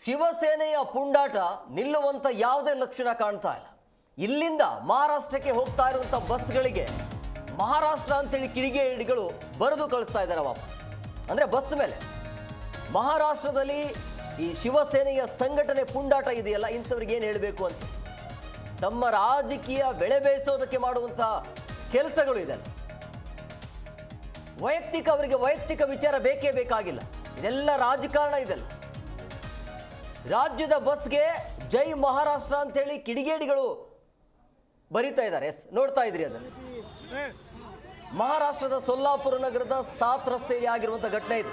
ಶಿವಸೇನೆಯ ಪುಂಡಾಟ ನಿಲ್ಲುವಂತ ಯಾವುದೇ ಲಕ್ಷಣ ಕಾಣ್ತಾ ಇಲ್ಲ. ಇಲ್ಲಿಂದ ಮಹಾರಾಷ್ಟ್ರಕ್ಕೆ ಹೋಗ್ತಾ ಇರುವಂತ ಬಸ್ಗಳಿಗೆ ಮಹಾರಾಷ್ಟ್ರ ಅಂತೇಳಿ ಕಿಡಿಗೇಡಿಗಳು ಬರೆದು ಕಳಿಸ್ತಾ ಇದ್ದಾರೆ ವಾಪಸ್. ಅಂದ್ರೆ ಬಸ್ ಮೇಲೆ ಮಹಾರಾಷ್ಟ್ರದಲ್ಲಿ ಈ ಶಿವಸೇನೆಯ ಸಂಘಟನೆ ಪುಂಡಾಟ ಇದೆಯಲ್ಲ, ಇಂಥವ್ರಿಗೆ ಏನು ಹೇಳಬೇಕು ಅಂತ ತಮ್ಮ ರಾಜಕೀಯ ಬೆಳೆ ಬೇಯಿಸೋದಕ್ಕೆ ಮಾಡುವಂತ ಕೆಲಸಗಳು ಇದೆ. ಅವರಿಗೆ ವೈಯಕ್ತಿಕ ವಿಚಾರ ಬೇಕೇ ಬೇಕಾಗಿಲ್ಲ, ಇದೆಲ್ಲ ರಾಜಕಾರಣ. ಇದೆಲ್ಲ ರಾಜ್ಯದ ಬಸ್ಗೆ ಜೈ ಮಹಾರಾಷ್ಟ್ರ ಅಂತೇಳಿ ಕಿಡಿಗೇಡಿಗಳು ಬರೀತಾ ಇದ್ದಾರೆ. ಎಸ್, ನೋಡ್ತಾ ಇದ್ರಿ ಅದನ್ನು. ಮಹಾರಾಷ್ಟ್ರದ ಸೊಲ್ಲಾಪುರ ನಗರದ ಸಾತ್ ರಸ್ತೆಯಲ್ಲಿ ಆಗಿರುವಂತಹ ಘಟನೆ ಇದು.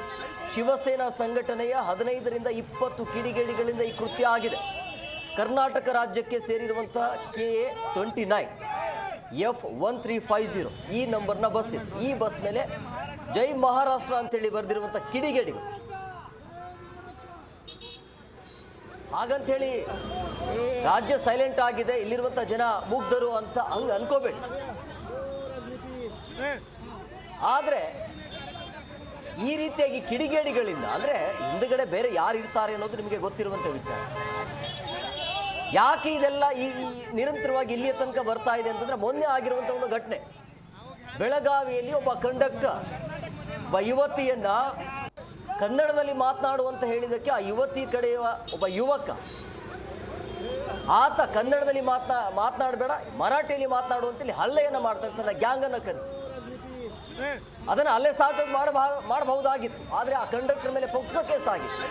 ಶಿವಸೇನಾ ಸಂಘಟನೆಯ 15ರಿಂದ 20 ಕಿಡಿಗೇಡಿಗಳಿಂದ ಈ ಕೃತ್ಯ ಆಗಿದೆ. ಕರ್ನಾಟಕ ರಾಜ್ಯಕ್ಕೆ ಸೇರಿರುವಂತಹ KA29 F1350 ಈ ನಂಬರ್ನ ಬಸ್ ಇದೆ. ಈ ಬಸ್ ಮೇಲೆ ಜೈ ಮಹಾರಾಷ್ಟ್ರ ಅಂತೇಳಿ ಬರೆದಿರುವಂತಹ ಕಿಡಿಗೇಡಿಗಳು. ಹಾಗಂತೇಳಿ ರಾಜ್ಯ ಸೈಲೆಂಟ್ ಆಗಿದೆ, ಇಲ್ಲಿರುವಂಥ ಜನ ಮುಗ್ಧರು ಅಂತ ಹಂಗೆ ಅನ್ಕೋಬೇಡಿ. ಆದರೆ ಈ ರೀತಿಯಾಗಿ ಕಿಡಿಗೇಡಿಗಳಿಂದ ಅಂದರೆ ಹಿಂದುಗಡೆ ಬೇರೆ ಯಾರು ಇರ್ತಾರೆ ಅನ್ನೋದು ನಿಮಗೆ ಗೊತ್ತಿರುವಂಥ ವಿಚಾರ. ಯಾಕೆ ಇದೆಲ್ಲ ಈ ನಿರಂತರವಾಗಿ ಇಲ್ಲಿಯ ತನಕ ಬರ್ತಾ ಇದೆ ಅಂತಂದರೆ, ಮೊನ್ನೆ ಆಗಿರುವಂಥ ಒಂದು ಘಟನೆ. ಬೆಳಗಾವಿಯಲ್ಲಿ ಒಬ್ಬ ಕಂಡಕ್ಟರ್ ಒಬ್ಬ ಯುವತಿಯನ್ನ ಕನ್ನಡದಲ್ಲಿ ಮಾತನಾಡುವಂತ ಹೇಳಿದಕ್ಕೆ ಆ ಯುವತಿ ಕಡೆಯ ಒಬ್ಬ ಯುವಕ ಆತ ಕನ್ನಡದಲ್ಲಿ ಮಾತನಾಡಬೇಡ ಮರಾಠಿಯಲ್ಲಿ ಮಾತನಾಡುವಂತಲ್ಲಿ ಹಲ್ಲೆಯನ್ನು ಮಾಡ್ತಾ ತನ್ನ ಗ್ಯಾಂಗನ್ನು ಕರೆಸಿ ಅದನ್ನು ಅಲ್ಲೇ ಸಾರ್ಟ್ ಮಾಡಬಹುದಾಗಿತ್ತು. ಆದರೆ ಆ ಕಂಡಕ್ಟರ್ ಮೇಲೆ ಪೊಕ್ಸೋ ಕೇಸ್ ಆಗಿತ್ತು.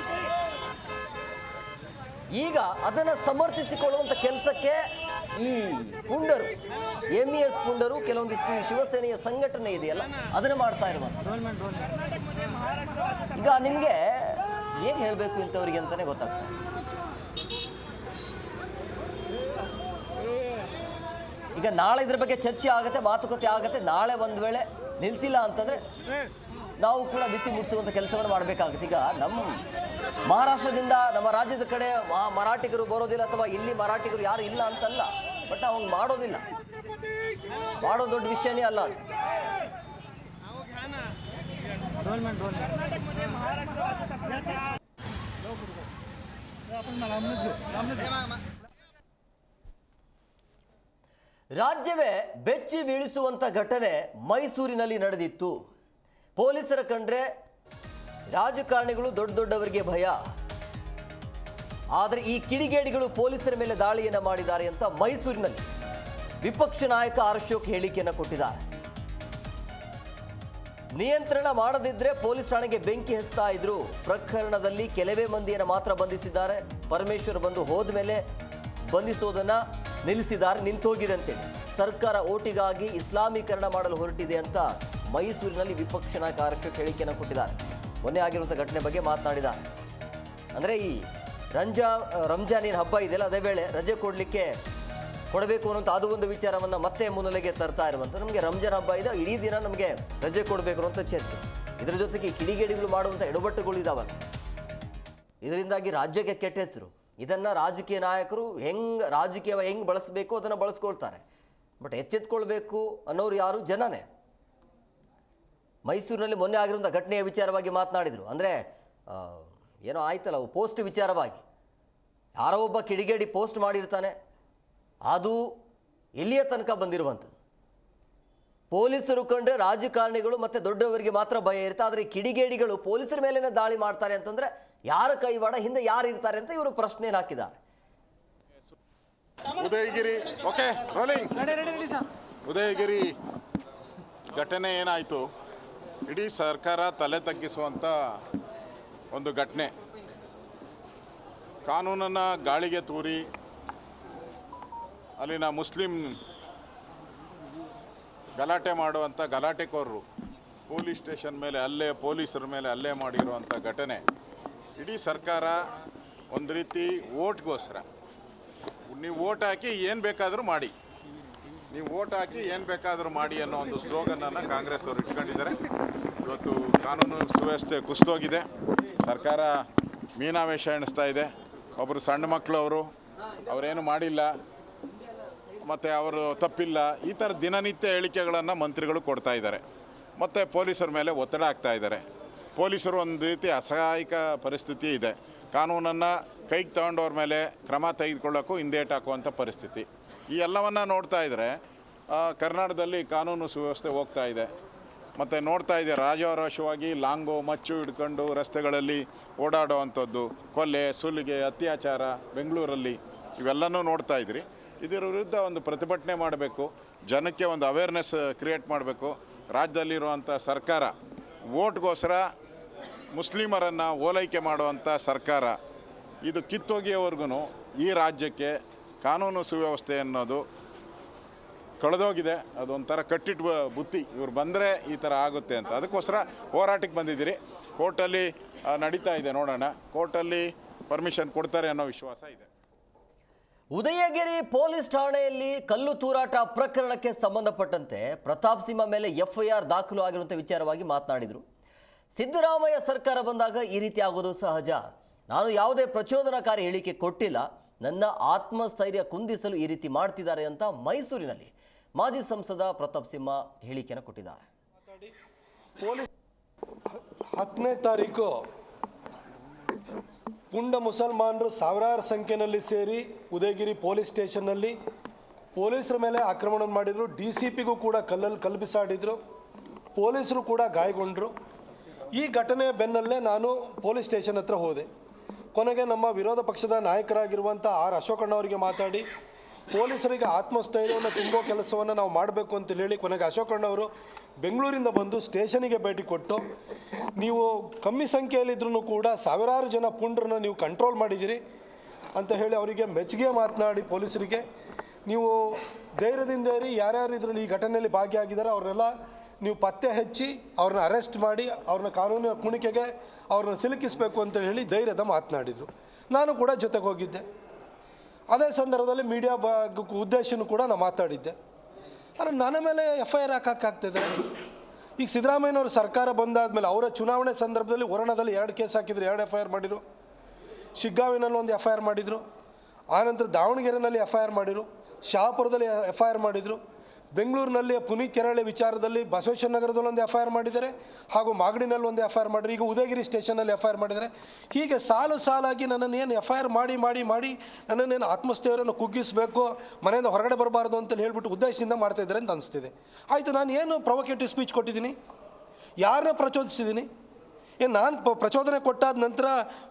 ಈಗ ಅದನ್ನು ಸಮರ್ಥಿಸಿಕೊಳ್ಳುವಂಥ ಕೆಲಸಕ್ಕೆ ಈ ಪುಂಡರು MES ಪುಂಡರು ಕೆಲವೊಂದಿಷ್ಟು ಶಿವಸೇನೆಯ ಸಂಘಟನೆ ಇದೆಯಲ್ಲ ಅದನ್ನು ಮಾಡ್ತಾ ಇರುವಂತ. ಈಗ ನಿಮಗೆ ಏನು ಹೇಳಬೇಕು ಇಂಥವ್ರಿಗೆ ಅಂತಾನೆ ಗೊತ್ತಾಗ್ತದೆ. ಈಗ ನಾಳೆ ಇದ್ರ ಬಗ್ಗೆ ಚರ್ಚೆ ಆಗುತ್ತೆ, ಮಾತುಕತೆ ಆಗುತ್ತೆ. ನಾಳೆ ಒಂದು ವೇಳೆ ನಿಲ್ಲಿಸಿಲ್ಲ ಅಂತಂದ್ರೆ ನಾವು ಕೂಡ ಬಿಸಿ ಮುಟ್ಟಿಸುವಂಥ ಕೆಲಸವನ್ನು ಮಾಡಬೇಕಾಗುತ್ತೆ. ಈಗ ನಮ್ಮ ಮಹಾರಾಷ್ಟ್ರದಿಂದ ನಮ್ಮ ರಾಜ್ಯದ ಕಡೆ ಮರಾಠಿಗರು ಬರೋದಿಲ್ಲ, ಅಥವಾ ಇಲ್ಲಿ ಮರಾಠಿಗರು ಯಾರು ಇಲ್ಲ ಅಂತಲ್ಲ, ಬಟ್ ನಾವು ಹಂಗೆ ಮಾಡೋದಿಲ್ಲ. ಮಾಡೋ ದೊಡ್ಡ ವಿಷಯನೇ ಅಲ್ಲ ಅದು. ರಾಜ್ಯವೇ ಬೆಚ್ಚಿ ಬೀಳಿಸುವಂತ ಘಟನೆ ಮೈಸೂರಿನಲ್ಲಿ ನಡೆದಿತ್ತು. ಪೊಲೀಸರ ಕಂಡ್ರೆ ರಾಜಕಾರಣಿಗಳು ದೊಡ್ಡವರಿಗೆ ಭಯ. ಆದರೆ ಈ ಕಿಡಿಗೇಡಿಗಳು ಪೊಲೀಸರ ಮೇಲೆ ದಾಳಿಯನ್ನು ಮಾಡಿದ್ದಾರೆ ಅಂತ ಮೈಸೂರಿನಲ್ಲಿ ವಿಪಕ್ಷ ನಾಯಕ ಅಶೋಕ್ ಹೇಳಿಕೆಯನ್ನು ಕೊಟ್ಟಿದ್ದಾರೆ. ನಿಯಂತ್ರಣ ಮಾಡದಿದ್ರೆ ಪೊಲೀಸ್ ಠಾಣೆಗೆ ಬೆಂಕಿ ಹಚ್ತಾ ಇದ್ರು. ಪ್ರಕರಣದಲ್ಲಿ ಕೆಲವೇ ಮಂದಿಯನ್ನು ಮಾತ್ರ ಬಂಧಿಸಿದ್ದಾರೆ. ಪರಮೇಶ್ವರ್ ಬಂದು ಹೋದ ಮೇಲೆ ಬಂಧಿಸೋದನ್ನ ನಿಲ್ಲಿಸಿದ್ದಾರೆ, ನಿಂತೋಗಿದೆ ಅಂತೇಳಿ. ಸರ್ಕಾರ ಓಟಿಗಾಗಿ ಇಸ್ಲಾಮೀಕರಣ ಮಾಡಲು ಹೊರಟಿದೆ ಅಂತ ಮೈಸೂರಿನಲ್ಲಿ ವಿಪಕ್ಷ ನಾಯಕ ಅಶೋಕ್ ಹೇಳಿಕೆಯನ್ನು ಕೊಟ್ಟಿದ್ದಾರೆ. ಮೊನ್ನೆ ಆಗಿರುವಂಥ ಘಟನೆ ಬಗ್ಗೆ ಮಾತನಾಡಿದ್ದಾರೆ. ಅಂದರೆ ಈ ರಂಜಾನ್ ಏನು ಹಬ್ಬ ಇದೆಯಲ್ಲ, ಅದೇ ವೇಳೆ ರಜೆ ಕೊಡಬೇಕು ಅನ್ನೋಂಥ ಅದು ಒಂದು ವಿಚಾರವನ್ನು ಮತ್ತೆ ಮುನ್ನೆಲೆಗೆ ತರ್ತಾ ಇರುವಂಥ. ನಮಗೆ ರಂಜಾನ್ ಹಬ್ಬ ಇದೆ, ಇಡೀ ದಿನ ನಮಗೆ ರಜೆ ಕೊಡಬೇಕು ಅನ್ನೋಂಥ ಚರ್ಚೆ. ಇದರ ಜೊತೆಗೆ ಕಿಡಿಗೇಡಿಗಳು ಮಾಡುವಂಥ ಎಡವಟ್ಟುಗಳು ಇದಾವಲ್ಲ, ಇದರಿಂದಾಗಿ ರಾಜ್ಯಕ್ಕೆ ಕೆಟ್ಟ ಹೆಸರು. ಇದನ್ನು ರಾಜಕೀಯ ನಾಯಕರು ಹೆಂಗೆ ಬಳಸಬೇಕು ಅದನ್ನು ಬಳಸ್ಕೊಳ್ತಾರೆ. ಬಟ್ ಎಚ್ಚೆತ್ಕೊಳ್ಬೇಕು ಅನ್ನೋರು ಯಾರು? ಜನನೇ. ಮೈಸೂರಿನಲ್ಲಿ ಮೊನ್ನೆ ಆಗಿರುವಂಥ ಘಟನೆಯ ವಿಚಾರವಾಗಿ ಮಾತನಾಡಿದರು. ಅಂದರೆ ಏನೋ ಆಯ್ತಲ್ಲ, ಪೋಸ್ಟ್ ವಿಚಾರವಾಗಿ ಯಾರೋ ಒಬ್ಬ ಕಿಡಿಗೇಡಿ ಪೋಸ್ಟ್ ಮಾಡಿರ್ತಾನೆ, ಅದು ಇಲ್ಲಿಯ ತನಕ ಬಂದಿರುವಂಥದ್ದು. ಪೊಲೀಸರು ಕಂಡ್ರೆ ರಾಜಕಾರಣಿಗಳು ಮತ್ತು ದೊಡ್ಡವರಿಗೆ ಮಾತ್ರ ಭಯ ಇರುತ್ತೆ. ಆದರೆ ಕಿಡಿಗೇಡಿಗಳು ಪೊಲೀಸರ ಮೇಲೇನೆ ದಾಳಿ ಮಾಡ್ತಾರೆ ಅಂತಂದರೆ ಯಾರ ಕೈವಾಡ, ಹಿಂದೆ ಯಾರು ಇರ್ತಾರೆ ಅಂತ ಇವರು ಪ್ರಶ್ನೆಯನ್ನು ಹಾಕಿದ್ದಾರೆ. ಉದಯಗಿರಿ ಘಟನೆ ಏನಾಯಿತು, ಇಡೀ ಸರ್ಕಾರ ತಲೆ ತಗ್ಗಿಸುವಂಥ ಒಂದು ಘಟನೆ. ಕಾನೂನನ್ನು ಗಾಳಿಗೆ ತೂರಿ ಅಲ್ಲಿನ ಮುಸ್ಲಿಂ ಗಲಾಟೆ ಮಾಡುವಂಥ ಗಲಾಟೆಕೋರರು ಪೊಲೀಸ್ ಸ್ಟೇಷನ್ ಮೇಲೆ ಪೊಲೀಸರ ಮೇಲೆ ಹಲ್ಲೆ ಮಾಡಿರುವಂಥ ಘಟನೆ. ಇಡೀ ಸರ್ಕಾರ ಒಂದು ರೀತಿ ಓಟ್ಗೋಸ್ಕರ, ನೀವು ಓಟ್ ಹಾಕಿ ಏನು ಬೇಕಾದರೂ ಮಾಡಿ, ಅನ್ನೋ ಒಂದು ಸ್ಲೋಗನನ್ನು ಕಾಂಗ್ರೆಸ್ ಅವರು ಇಟ್ಕೊಂಡಿದ್ದಾರೆ. ಇವತ್ತು ಕಾನೂನು ಸುವ್ಯವಸ್ಥೆ ಕುಸಿದೋಗಿದೆ. ಸರ್ಕಾರ ಮೀನಾವೇಶ ಎಣಿಸ್ತಾ ಇದೆ. ಒಬ್ಬರು ಸಣ್ಣ ಮಕ್ಕಳು ಅವರೇನು ಮಾಡಿಲ್ಲ ಮತ್ತು ಅವರು ತಪ್ಪಿಲ್ಲ, ಈ ಥರ ದಿನನಿತ್ಯ ಹೇಳಿಕೆಗಳನ್ನು ಮಂತ್ರಿಗಳು ಕೊಡ್ತಾ ಇದ್ದಾರೆ. ಮತ್ತು ಪೊಲೀಸರ ಮೇಲೆ ಒತ್ತಡ ಆಗ್ತಾ ಇದ್ದಾರೆ. ಪೊಲೀಸರು ಒಂದು ರೀತಿ ಅಸಹಾಯಕ ಪರಿಸ್ಥಿತಿ ಇದೆ. ಕಾನೂನನ್ನು ಕೈಗೆ ತಗೊಂಡವ್ರ ಮೇಲೆ ಕ್ರಮ ತೆಗೆದುಕೊಳ್ಳೋಕ್ಕೂ ಹಿಂದೇಟು ಹಾಕುವಂಥ ಪರಿಸ್ಥಿತಿ. ಈ ಎಲ್ಲವನ್ನು ನೋಡ್ತಾ ಇದ್ದರೆ ಕರ್ನಾಟಕದಲ್ಲಿ ಕಾನೂನು ಸುವ್ಯವಸ್ಥೆ ಹೋಗ್ತಾ ಇದೆ. ಮತ್ತು ನೋಡ್ತಾ ಇದೆ ರಾಜಾರೋಷವಾಗಿ ಲಾಂಗು ಮಚ್ಚು ಹಿಡ್ಕೊಂಡು ರಸ್ತೆಗಳಲ್ಲಿ ಓಡಾಡೋ ಅಂಥದ್ದು, ಕೊಲೆ ಸುಲಿಗೆ ಅತ್ಯಾಚಾರ ಬೆಂಗಳೂರಲ್ಲಿ ಇವೆಲ್ಲನೂ ನೋಡ್ತಾ ಇದ್ರಿ. ಇದರ ವಿರುದ್ಧ ಒಂದು ಪ್ರತಿಭಟನೆ ಮಾಡಬೇಕು, ಜನಕ್ಕೆ ಒಂದು ಅವೇರ್ನೆಸ್ ಕ್ರಿಯೇಟ್ ಮಾಡಬೇಕು. ರಾಜ್ಯದಲ್ಲಿರುವಂಥ ಸರ್ಕಾರ ವೋಟ್ಗೋಸ್ಕರ ಮುಸ್ಲಿಮರನ್ನು ಓಲೈಕೆ ಮಾಡುವಂಥ ಸರ್ಕಾರ, ಇದು ಕಿತ್ತೋಗಿಯವರೆಗೂ ಈ ರಾಜ್ಯಕ್ಕೆ ಕಾನೂನು ಸುವ್ಯವಸ್ಥೆ ಅನ್ನೋದು ಕಳೆದೋಗಿದೆ. ಅದೊಂಥರ ಕಟ್ಟಿಟ್ಟು ಬುತ್ತಿ, ಇವ್ರು ಬಂದರೆ ಈ ಥರ ಆಗುತ್ತೆ ಅಂತ. ಅದಕ್ಕೋಸ್ಕರ ಹೋರಾಟಕ್ಕೆ ಬಂದಿದ್ದೀರಿ. ಕೋರ್ಟಲ್ಲಿ ನಡೀತಾ ಇದೆ, ನೋಡೋಣ ಕೋರ್ಟಲ್ಲಿ ಪರ್ಮಿಷನ್ ಕೊಡ್ತಾರೆ ಅನ್ನೋ ವಿಶ್ವಾಸ ಇದೆ. ಉದಯಗಿರಿ ಪೊಲೀಸ್ ಠಾಣೆಯಲ್ಲಿ ಕಲ್ಲು ತೂರಾಟ ಪ್ರಕರಣಕ್ಕೆ ಸಂಬಂಧಪಟ್ಟಂತೆ ಪ್ರತಾಪ್ ಸಿಂಹ ಮೇಲೆ FIR ದಾಖಲು ಆಗಿರುವಂಥ ವಿಚಾರವಾಗಿ ಮಾತನಾಡಿದರು. ಸಿದ್ದರಾಮಯ್ಯ ಸರ್ಕಾರ ಬಂದಾಗ ಈ ರೀತಿ ಆಗೋದು ಸಹಜ. ನಾನು ಯಾವುದೇ ಪ್ರಚೋದನಕಾರಿ ಹೇಳಿಕೆ ಕೊಟ್ಟಿಲ್ಲ. ನನ್ನ ಆತ್ಮಸ್ಥೈರ್ಯ ಕುಂದಿಸಲು ಈ ರೀತಿ ಮಾಡ್ತಿದ್ದಾರೆ ಅಂತ ಮೈಸೂರಿನಲ್ಲಿ ಮಾಜಿ ಸಂಸದ ಪ್ರತಾಪ್ ಸಿಂಹ ಹೇಳಿಕೆಯನ್ನು ಕೊಟ್ಟಿದ್ದಾರೆ. 10ನೇ ತಾರೀಕು ಪುಂಡ ಮುಸಲ್ಮಾನರು ಸಾವಿರಾರು ಸಂಖ್ಯೆಯಲ್ಲಿ ಸೇರಿ ಉದಯಗಿರಿ ಪೊಲೀಸ್ ಸ್ಟೇಷನ್ನಲ್ಲಿ ಪೊಲೀಸರ ಮೇಲೆ ಆಕ್ರಮಣ ಮಾಡಿದರು. DCPಗೂ ಕೂಡ ಕಲ್ಲು ಬಿಸಾಡಿದರು. ಪೊಲೀಸರು ಕೂಡ ಗಾಯಗೊಂಡರು. ಈ ಘಟನೆಯ ಬೆನ್ನಲ್ಲೇ ನಾನು ಪೊಲೀಸ್ ಸ್ಟೇಷನ್ ಹತ್ರ ಹೋದೆ. ಕೊನೆಗೆ ನಮ್ಮ ವಿರೋಧ ಪಕ್ಷದ ನಾಯಕರಾಗಿರುವಂಥ R. ಅಶೋಕಣ್ಣವರಿಗೆ ಮಾತಾಡಿ ಪೊಲೀಸರಿಗೆ ಆತ್ಮಸ್ಥೈರ್ಯವನ್ನು ತುಂಬೋ ಕೆಲಸವನ್ನು ನಾವು ಮಾಡಬೇಕು ಅಂತ ಹೇಳಿ ಕೊನೆಗೆ ಅಶೋಕಣ್ಣವರು ಬೆಂಗಳೂರಿಂದ ಬಂದು ಸ್ಟೇಷನಿಗೆ ಭೇಟಿ ಕೊಟ್ಟು, ನೀವು ಕಮ್ಮಿ ಸಂಖ್ಯೆಯಲ್ಲಿದ್ರೂ ಕೂಡ ಸಾವಿರಾರು ಜನ ಪುಂಡ್ರನ್ನ ನೀವು ಕಂಟ್ರೋಲ್ ಮಾಡಿದ್ದೀರಿ ಅಂತ ಹೇಳಿ ಅವರಿಗೆ ಮೆಚ್ಚುಗೆ ಮಾತನಾಡಿ ಪೊಲೀಸರಿಗೆ ನೀವು ಧೈರ್ಯದಿಂದ ಇರಿ, ಯಾರ್ಯಾರು ಇದರಲ್ಲಿ ಈ ಘಟನೆಯಲ್ಲಿ ಭಾಗಿಯಾಗಿದ್ದಾರೆ ಅವ್ರನ್ನೆಲ್ಲ ನೀವು ಪತ್ತೆ ಹಚ್ಚಿ ಅವ್ರನ್ನ ಅರೆಸ್ಟ್ ಮಾಡಿ ಅವ್ರನ್ನ ಕಾನೂನಿನ ಕುಣಿಕೆಗೆ ಅವ್ರನ್ನ ಸಿಲುಕಿಸಬೇಕು ಅಂತ ಹೇಳಿ ಧೈರ್ಯದ ಮಾತನಾಡಿದರು. ನಾನು ಕೂಡ ಜೊತೆಗೆ ಹೋಗಿದ್ದೆ. ಅದೇ ಸಂದರ್ಭದಲ್ಲಿ ಮೀಡಿಯಾ ಉದ್ದೇಶನೂ ಕೂಡ ನಾನು ಮಾತಾಡಿದ್ದೆ. ಆದರೆ ನನ್ನ ಮೇಲೆ FIR ಹಾಕೋಕ್ಕಾಗ್ತದೆ. ಈಗ ಸಿದ್ದರಾಮಯ್ಯನವ್ರ ಸರ್ಕಾರ ಬಂದಾದಮೇಲೆ ಅವರ ಚುನಾವಣೆ ಸಂದರ್ಭದಲ್ಲಿ ವರ್ಣದಲ್ಲಿ 2 ಕೇಸ್ ಹಾಕಿದ್ರು, 2 FIR ಮಾಡಿದರು. ಶಿಗ್ಗಾವಿನಲ್ಲಿ ಒಂದು FIR ಮಾಡಿದರು. ಆನಂತರ ದಾವಣಗೆರೆಯಲ್ಲಿ FIR ಮಾಡಿದರು. ಶಹಾಪುರದಲ್ಲಿ FIR ಮಾಡಿದರು. ಬೆಂಗಳೂರಿನಲ್ಲಿ ಪುನೀತ್ ಕೆರಳೆ ವಿಚಾರದಲ್ಲಿ ಬಸವೇಶ್ವರ ನಗರದಲ್ಲಿ ಒಂದು FIR ಮಾಡಿದ್ದಾರೆ, ಹಾಗೂ ಮಾಗಡಿನಲ್ಲಿ ಒಂದು FIR ಮಾಡಿದ್ರು. ಈಗ ಉದಯಗಿರಿ ಸ್ಟೇಷನಲ್ಲಿ FIR ಮಾಡಿದ್ದಾರೆ. ಹೀಗೆ ಸಾಲಾಗಿ ನನ್ನನ್ನೇನು FIR ಮಾಡಿ ನನ್ನನ್ನೇನು ಆತ್ಮಸ್ಥೈರ್ಯವನ್ನು ಕುಗ್ಗಿಸಬೇಕು, ಮನೆಯಿಂದ ಹೊರಗಡೆ ಬರಬಾರ್ದು ಅಂತ ಹೇಳ್ಬಿಟ್ಟು ಉದ್ದೇಶದಿಂದ ಮಾಡ್ತಾಯಿದ್ದಾರೆ ಅಂತ ಅನಿಸ್ತಿದೆ. ಆಯಿತು, ನಾನು ಏನು ಪ್ರೊವೊಕೇಟಿವ್ ಸ್ಪೀಚ್ ಕೊಟ್ಟಿದ್ದೀನಿ? ಯಾರನ್ನ ಪ್ರಚೋದಿಸಿದ್ದೀನಿ? ನಾನು ಪ್ರಚೋದನೆ ಕೊಟ್ಟಾದ ನಂತರ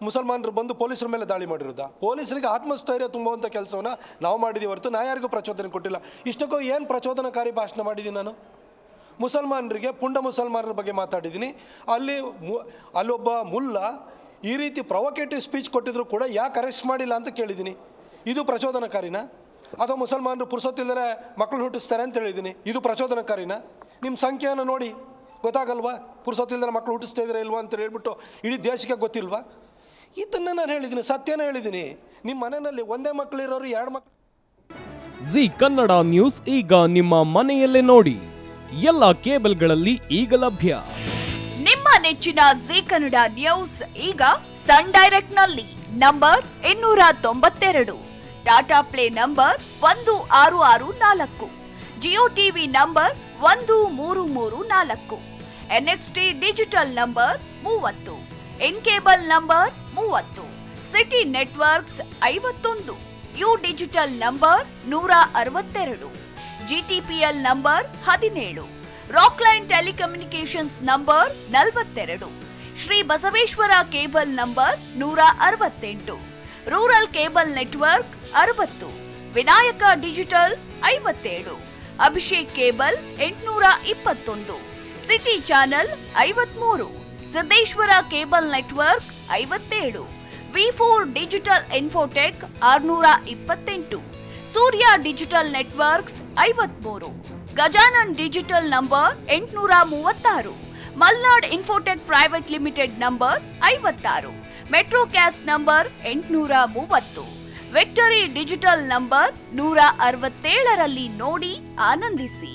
ಮುಸಲ್ಮಾನರು ಬಂದು ಪೊಲೀಸರ ಮೇಲೆ ದಾಳಿ ಮಾಡಿರೋದಾ? ಪೊಲೀಸರಿಗೆ ಆತ್ಮಸ್ಥೈರ್ಯ ತುಂಬುವಂಥ ಕೆಲಸವನ್ನು ನಾವು ಮಾಡಿದ್ದೀವಿ ಹೊರತು ನಾ ಯಾರಿಗೂ ಪ್ರಚೋದನೆ ಕೊಟ್ಟಿಲ್ಲ. ಇಷ್ಟಕ್ಕೂ ಏನು ಪ್ರಚೋದನಕಾರಿ ಭಾಷಣ ಮಾಡಿದ್ದೀನಿ ನಾನು? ಮುಸಲ್ಮಾನರಿಗೆ, ಪುಂಡ ಮುಸಲ್ಮಾನರ ಬಗ್ಗೆ ಮಾತಾಡಿದ್ದೀನಿ. ಅಲ್ಲೊಬ್ಬ ಮುಲ್ಲ ಈ ರೀತಿ ಪ್ರೊವೊಕೇಟಿವ್ ಸ್ಪೀಚ್ ಕೊಟ್ಟಿದ್ರು ಕೂಡ ಯಾಕೆ ಅರೆಸ್ಟ್ ಮಾಡಿಲ್ಲ ಅಂತ ಕೇಳಿದ್ದೀನಿ. ಇದು ಪ್ರಚೋದನಕಾರಿನ? ಅಥವಾ ಮುಸಲ್ಮಾನರು ಪುರ್ಸೊತ್ತಿಲ್ಲದೆ ಮಕ್ಕಳು ಹುಟ್ಟಿಸ್ತಾರೆ ಅಂತ ಹೇಳಿದ್ದೀನಿ, ಇದು ಪ್ರಚೋದನಕಾರಿನ? ನಿಮ್ಮ ಸಂಖ್ಯೆಯನ್ನು ನೋಡಿ ಗೊತ್ತಾಗಲ್ವಾ? ಪುರ್ಸೊತ್ತಿಲ್ದ ಮಕ್ಕಳು ಹುಟ್ಟಿಸ್ತಾ ಇದ್ರೆ ಇಲ್ವಾ ಅಂತ ಹೇಳ್ಬಿಟ್ಟು ಇಡೀ ದೇಶಕ್ಕೆ ಗೊತ್ತಿಲ್ವಾ? ಇದನ್ನು ನಾನು ಹೇಳಿದ್ದೀನಿ, ಸತ್ಯನ ಹೇಳಿದ್ದೀನಿ. ನಿಮ್ಮ ಮನೆಯಲ್ಲಿ ಒಂದೇ ಮಕ್ಕಳಿರೋರು 2 ಮಕ್ಕಳು. ಜಿ ಕನ್ನಡ ನ್ಯೂಸ್ ಈಗ ನಿಮ್ಮ ಮನೆಯಲ್ಲೇ ನೋಡಿ. ಎಲ್ಲ ಕೇಬಲ್ಗಳಲ್ಲಿ ಈಗ ಲಭ್ಯ. ನಿಮ್ಮ ನೆಚ್ಚಿನ ಜಿ ಕನ್ನಡ ನ್ಯೂಸ್ ಈಗ ಸನ್ ಡೈರೆಕ್ಟ್ ನಲ್ಲಿ number 292, Tata play number 1664, Jio TV number 1334, NXT digital number 30, in cable number 30, city networks 51, U digital number 162, GTPL number 17, Rockline telecommunications number 42, Shri Basaveshwara cable number 168, rural cable network 60, Vinayaka digital 57, Abhishek cable 821, city channel 53, Siddeshwara cable network 57, V4 digital Infotech 628, Surya digital networks 53, Gajanan digital number 836, Malnad infotech private limited number 56, metrocast number 830, victory digital number 167ರಲ್ಲಿ ನೋಡಿ ಆನಂದಿಸಿ.